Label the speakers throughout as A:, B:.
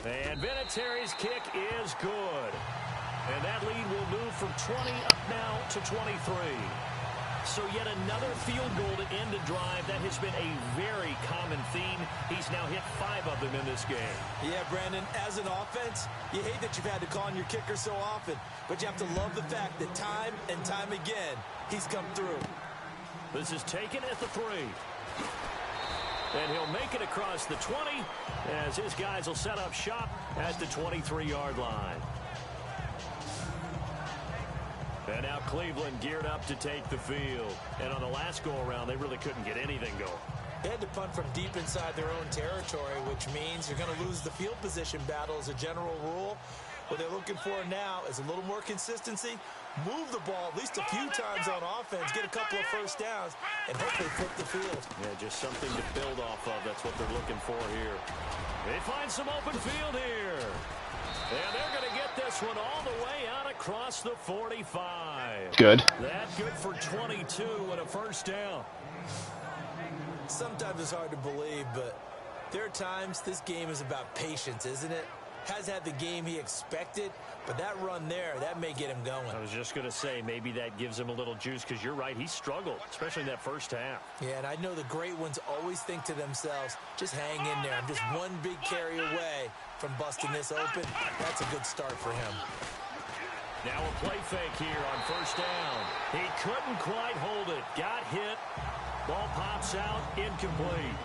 A: And Vinatieri's kick is good. And that lead will move from 20 up now to 23. So yet another field goal to end a drive. That has been a very common theme. He's now hit 5 of them in this game.
B: Yeah, Brandon, as an offense, you hate that you've had to call on your kicker so often. But you have to love the fact that time and time again, he's come through.
A: This is taken at the 3. And he'll make it across the 20 as his guys will set up shop at the 23-yard line. And now Cleveland geared up to take the field. And on the last go-around, they really couldn't get anything going.
B: They had to punt from deep inside their own territory, which means you're going to lose the field position battle as a general rule. What they're looking for now is a little more consistency, move the ball at least a few times on offense, get a couple of first downs, and hopefully flip the field.
A: Yeah, just something to build off of. That's what they're looking for here. They find some open field here. And they're going to get this one all the way out across the 45.
C: Good.
A: That good for 22 and a first down.
B: Sometimes it's hard to believe, but there are times this game is about patience, isn't it? Has had the game he expected, but that run there, that may get him going.
A: I was just going to say, maybe that gives him a little juice because you're right, he struggled, especially in that first half.
B: Yeah, and I know the great ones always think to themselves, just hang in there. I'm just one big carry away from busting this open. That's a good start for him.
A: Now a play fake here on first down. He couldn't quite hold it. Got hit. Ball pops out, incomplete.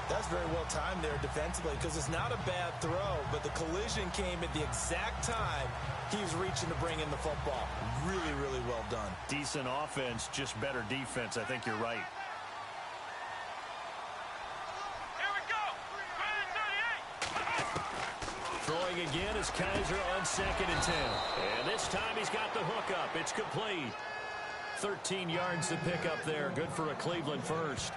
B: That's very well timed there defensively because it's not a bad throw, but the collision came at the exact time he was reaching to bring in the football. Really, really well done.
A: Decent offense, just better defense. I think you're right.
D: Here we go. 38.
A: Throwing again is Kaiser on 2nd and 10. And this time he's got the hook up. It's complete. 13 yards to pick up there. Good for a Cleveland first.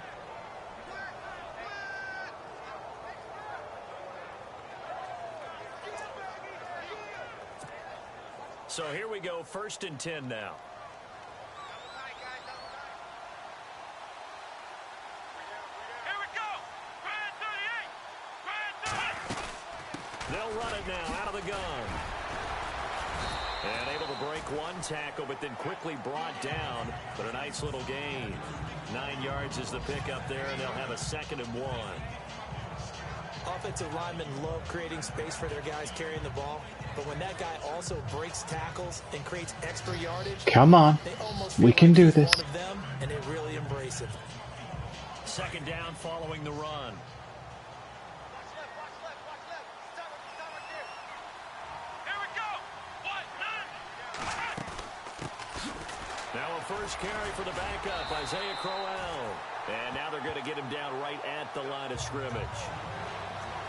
A: So here we go, 1st and 10 now.
D: Here we go. 38.
A: They'll run it now out of the gun. And able to break one tackle, but then quickly brought down. But a nice little gain. 9 yards is the pickup there, and they'll have a 2nd and 1.
B: Offensive linemen love creating space for their guys carrying the ball, but when that guy also breaks tackles and creates extra yardage,
C: come on, we can do this.
B: One of them, and they really embrace it.
A: 2nd down following the run.
D: Here we go. 1-9.
A: Now a first carry for the backup, Isaiah Crowell. And now they're going to get him down right at the line of scrimmage.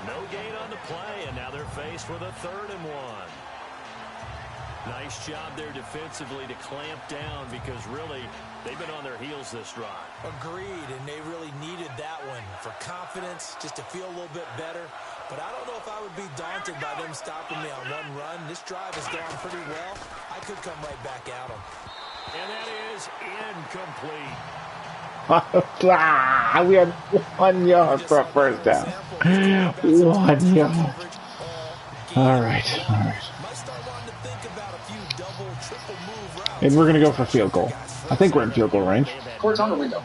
A: No gain on the play, and now they're faced with a 3rd and 1. Nice job there defensively to clamp down because really they've been on their heels this drive.
B: Agreed, and they really needed that one for confidence, just to feel a little bit better. But I don't know if I would be daunted by them stopping me on one run. This drive has gone pretty well. I could come right back at them.
A: And that is incomplete.
C: We had 1 yard for a first down. 1 yard. All right. All right. And we're going to go for field goal. I think we're in field goal range.
E: Court's on the window.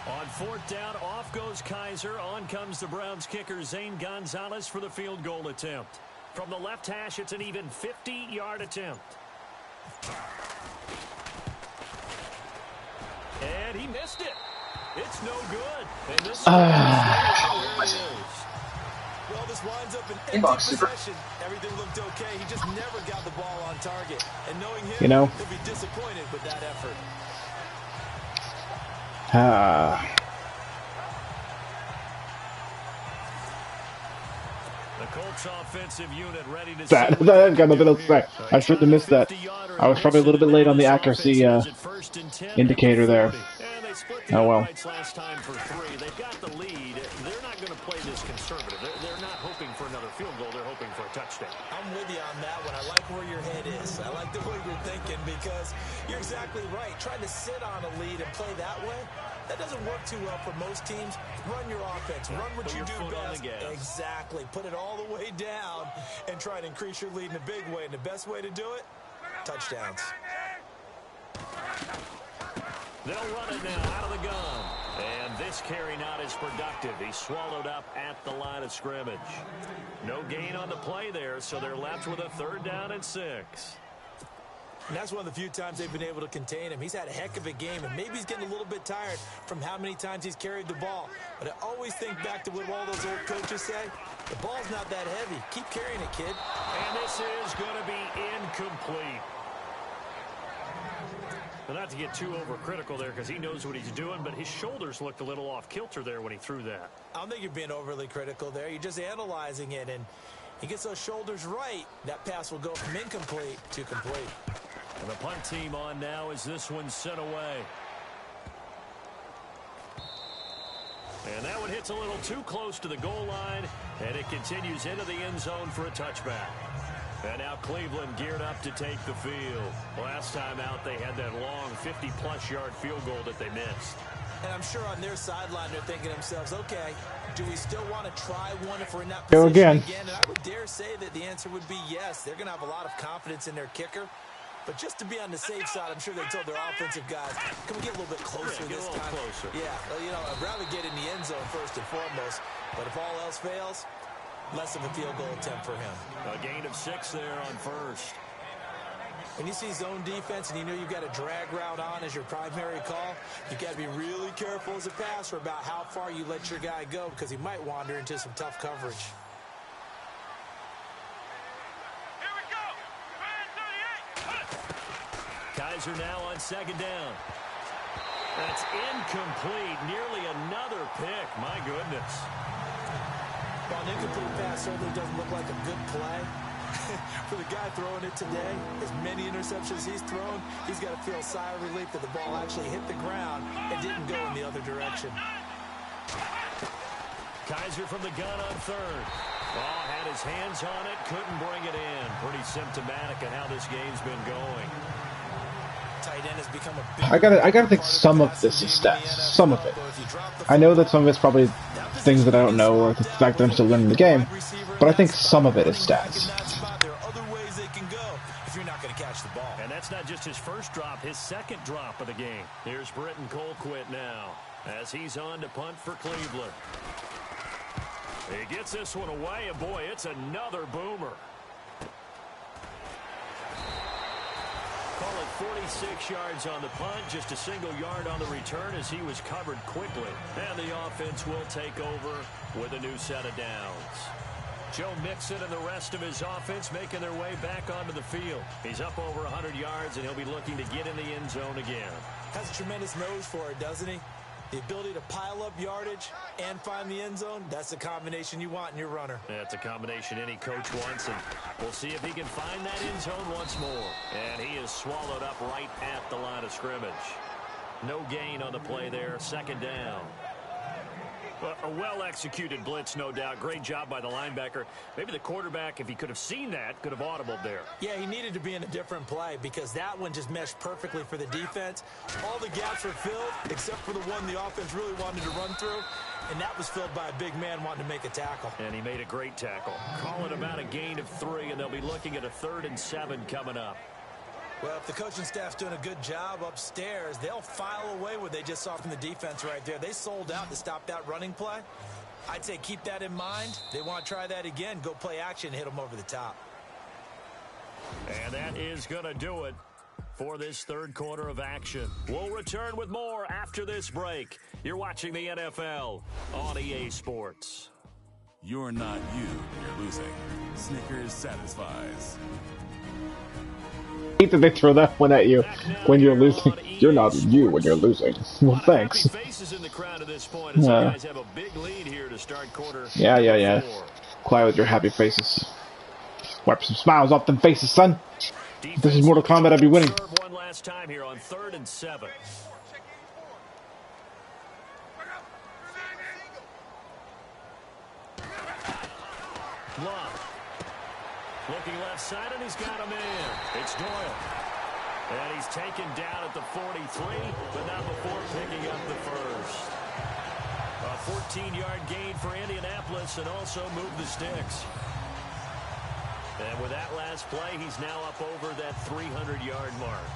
A: On 4th down, off goes Kaiser. On comes the Browns kicker, Zane Gonzalez, for the field goal attempt. From the left hash, it's an even 50-yard attempt. And he missed it. It's no good. And this
B: well, this winds up an empty possession. Everything looked okay. He just never got the ball on target. And knowing him, he'll be disappointed with that effort.
A: The Colts offensive unit ready to
C: that got nothing else to say. I should have missed that. I was probably a little bit late on the accuracy indicator there. Oh well.
A: Last time for 3. They've got the lead. They're not going to play this conservative. They're not hoping for another field goal. They're hoping for a touchdown.
B: I'm with you on that one. I like where your head is. I like the way you're thinking because you're exactly right. Trying to sit on a lead and play that way, that doesn't work too well for most teams. Run your offense. Run what you do best. Exactly. Put it all the way down and try to increase your lead in a big way. And the best way to do it, touchdowns.
A: They'll run it now out of the gun. And this carry not as productive. He's swallowed up at the line of scrimmage. No gain on the play there, so they're left with a 3rd down and 6.
B: And that's one of the few times they've been able to contain him. He's had a heck of a game, and maybe he's getting a little bit tired from how many times he's carried the ball. But I always think back to what all those old coaches say. The ball's not that heavy. Keep carrying it, kid.
A: And this is going to be incomplete. Well, not to get too overcritical there because he knows what he's doing, but his shoulders looked a little off kilter there when he threw that.
B: I don't think you're being overly critical there. You're just analyzing it, and he gets those shoulders right. That pass will go from incomplete to complete.
A: And the punt team on now as this one's sent away. And that one hits a little too close to the goal line, and it continues into the end zone for a touchback. And now Cleveland geared up to take the field. Last time out, they had that long 50-plus yard field goal that they missed.
B: And I'm sure on their sideline, they're thinking to themselves, okay, do we still want to try one if we're in that position again? And I would dare say that the answer would be yes. They're going to have a lot of confidence in their kicker. But just to be on the safe side, I'm sure they told their offensive guys, can we get a little bit closer this time?
A: Closer.
B: Yeah, well, you know, I'd rather get in the end zone first and foremost. But if all else fails, less of a field goal attempt for him.
A: A gain of 6 there on first.
B: When you see zone defense and you know you've got a drag route on as your primary call, you've got to be really careful as a passer about how far you let your guy go because he might wander into some tough coverage.
D: Here we go. Man 38.
A: Kaiser now on 2nd down. That's incomplete. Nearly another pick. My goodness.
B: Well, an incomplete pass certainly doesn't look like a good play. For the guy throwing it today, as many interceptions he's thrown, he's got to feel a sigh of relief that the ball actually hit the ground and didn't go in the other direction.
A: Kaiser from the gun on 3rd. Oh, had his hands on it, couldn't bring it in. Pretty symptomatic of how this game's been going.
B: Tight end has become a big
C: I gotta think some of this is stats. Some of it. I know that some of it's probably things that I don't know or the fact that I'm still learning the game, but I think some of it is stats.
B: There are other ways they can go if you're not going to catch the ball.
A: And that's not just his first drop, his 2nd drop of the game. Here's Britton Colquitt now as he's on to punt for Cleveland. He gets this one away, and boy, it's another boomer. Call it 46 yards on the punt, just a single yard on the return as he was covered quickly. And the offense will take over with a new set of downs. Joe Mixon and the rest of his offense making their way back onto the field. He's up over 100 yards, and he'll be looking to get in the end zone again.
B: Has a tremendous nose for it, doesn't he? The ability to pile up yardage and find the end zone, that's the combination you want in your runner.
A: That's a combination any coach wants, and we'll see if he can find that end zone once more. And he is swallowed up right at the line of scrimmage. No gain on the play there, 2nd down. A well-executed blitz, no doubt. Great job by the linebacker. Maybe the quarterback, if he could have seen that, could have audibled there.
B: Yeah, he needed to be in a different play because that one just meshed perfectly for the defense. All the gaps were filled except for the one the offense really wanted to run through, and that was filled by a big man wanting to make a tackle.
A: And he made a great tackle. Call it about a gain of 3, and they'll be looking at a 3rd and 7 coming up.
B: Well, if the coaching staff's doing a good job upstairs, they'll file away what they just saw from the defense right there. They sold out to stop that running play. I'd say keep that in mind. They want to try that again. Go play action and hit them over the top.
A: And that is going to do it for this 3rd quarter of action. We'll return with more after this break. You're watching the NFL on EA Sports.
E: You're not you when you're losing. Snickers satisfies.
C: I hate that they throw that one at you when you're losing. You're not you when you're losing. Well, thanks. Yeah. Quiet with your happy faces. Wipe some smiles off them faces, son. If this is Mortal Kombat, I'd be winning.
A: One last time here on 3rd and 7. Love. Looking left side, and he's got him in. It's Doyle. And he's taken down at the 43, but not before picking up the first. A 14-yard gain for Indianapolis and also moved the sticks. And with that last play, he's now up over that 300-yard mark.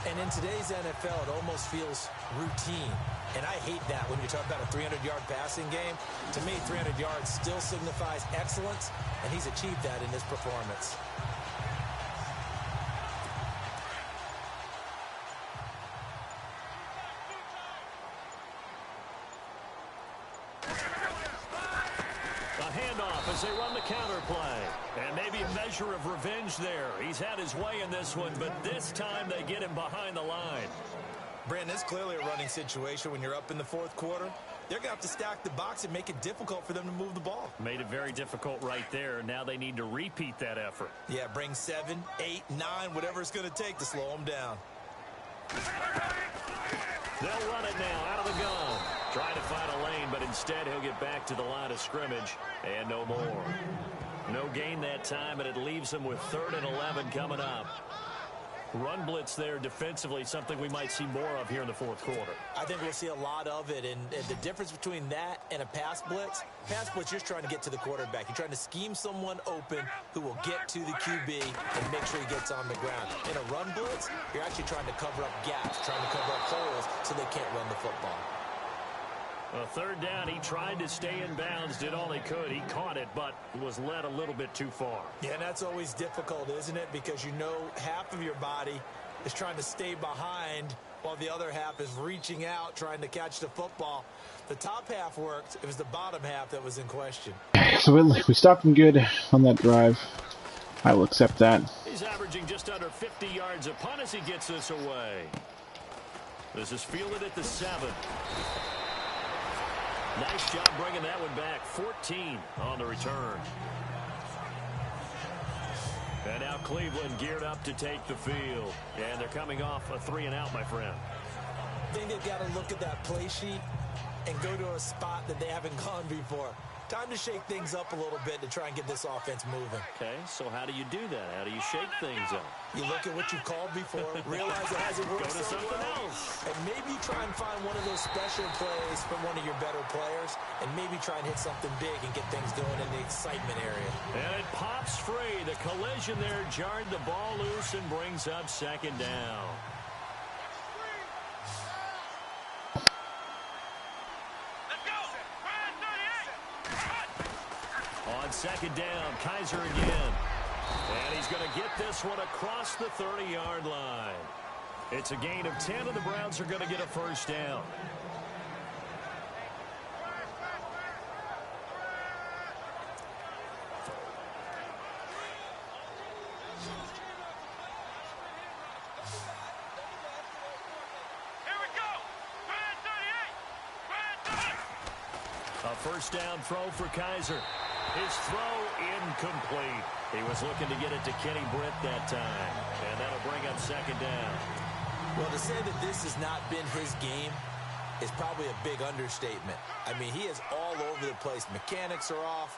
B: And in today's NFL, it almost feels routine. And I hate that when you talk about a 300-yard passing game. To me, 300 yards still signifies excellence, and he's achieved that in his performance.
A: As they run the counter play. And maybe a measure of revenge there. He's had his way in this one, but this time they get him behind the line.
B: Brandon, it's clearly a running situation when you're up in the fourth quarter. They're going to have to stack the box and make it difficult for them to move the ball.
A: Made it very difficult right there. Now they need to repeat that effort.
B: Yeah, bring 7, 8, 9, whatever it's going to take to slow them down.
A: They'll run it now out of the gun. Trying to find a lane, but instead he'll get back to the line of scrimmage. And no more. No gain that time, and it leaves him with 3rd and 11 coming up. Run blitz there defensively, something we might see more of here in the fourth quarter.
B: I think we'll see a lot of it, and the difference between that and a pass blitz, you're just trying to get to the quarterback. You're trying to scheme someone open who will get to the QB and make sure he gets on the ground. In a run blitz, you're actually trying to cover up gaps, trying to cover up holes so they can't run the football.
A: A 3rd down, he tried to stay in bounds, did all he could. He caught it, but was led a little bit too far.
B: Yeah, and that's always difficult, isn't it? Because you know half of your body is trying to stay behind while the other half is reaching out, trying to catch the football. The top half worked. It was the bottom half that was in question.
C: So we stopped him good on that drive. I will accept that.
A: He's averaging just under 50 yards a punt as he gets this away. This is fielded at the 7. Nice job bringing that one back. 14 on the return. And now Cleveland geared up to take the field. And they're coming off a 3-and-out, my friend.
B: I think they've got to look at that play sheet and go to a spot that they haven't gone before. Time to shake things up a little bit to try and get this offense moving.
A: Okay, so how do you do that? How do you shake things up?
B: You look at what you've called before, realize it hasn't worked.
A: Go to something else.
B: And maybe try and find one of those special plays from one of your better players, and maybe try and hit something big and get things going in the excitement area.
A: And it pops free. The collision there jarred the ball loose and brings up 2nd down. On 2nd down, Kaiser again. And he's going to get this one across the 30-yard line. It's a gain of 10, and the Browns are going to get a 1st down.
D: Here we go. 38.
A: A 1st down throw for Kaiser. His throw incomplete. He was looking to get it to Kenny Britt that time. And that'll bring up 2nd down.
B: Well, to say that this has not been his game is probably a big understatement. I mean, he is all over the place. Mechanics are off,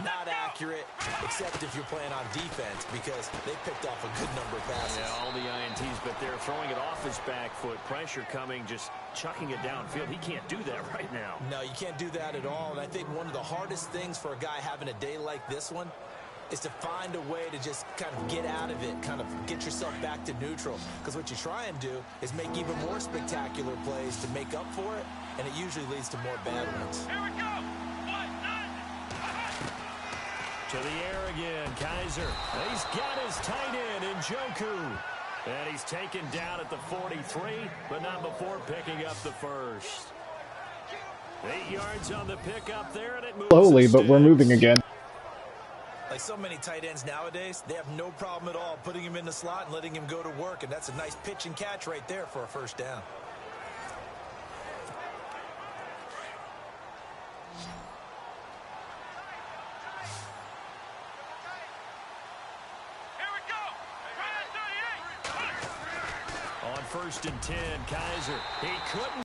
B: not accurate, except if you're playing on defense, because they picked off a good number of passes.
A: Yeah, all the INTs, but they're throwing it off his back foot. Pressure coming, just chucking it downfield. He can't do that right now.
B: No, you can't do that at all. And I think one of the hardest things for a guy having a day like this one is to find a way to just kind of get out of it, kind of get yourself back to neutral. Because what you try and do is make even more spectacular plays to make up for it, and it usually leads to more bad ones.
D: Here we go. 1-9.
A: To the air again, Kaiser. He's got his tight end in Njoku. And he's taken down at the 43, but not before picking up the first. 8 yards on the pickup there, and it moves
C: Slowly, but we're moving again.
B: Like so many tight ends nowadays, they have no problem at all putting him in the slot and letting him go to work, and that's a nice pitch and catch right there for a 1st down.
D: Here we go. 38.
A: On 1st and 10, Kaiser. He couldn't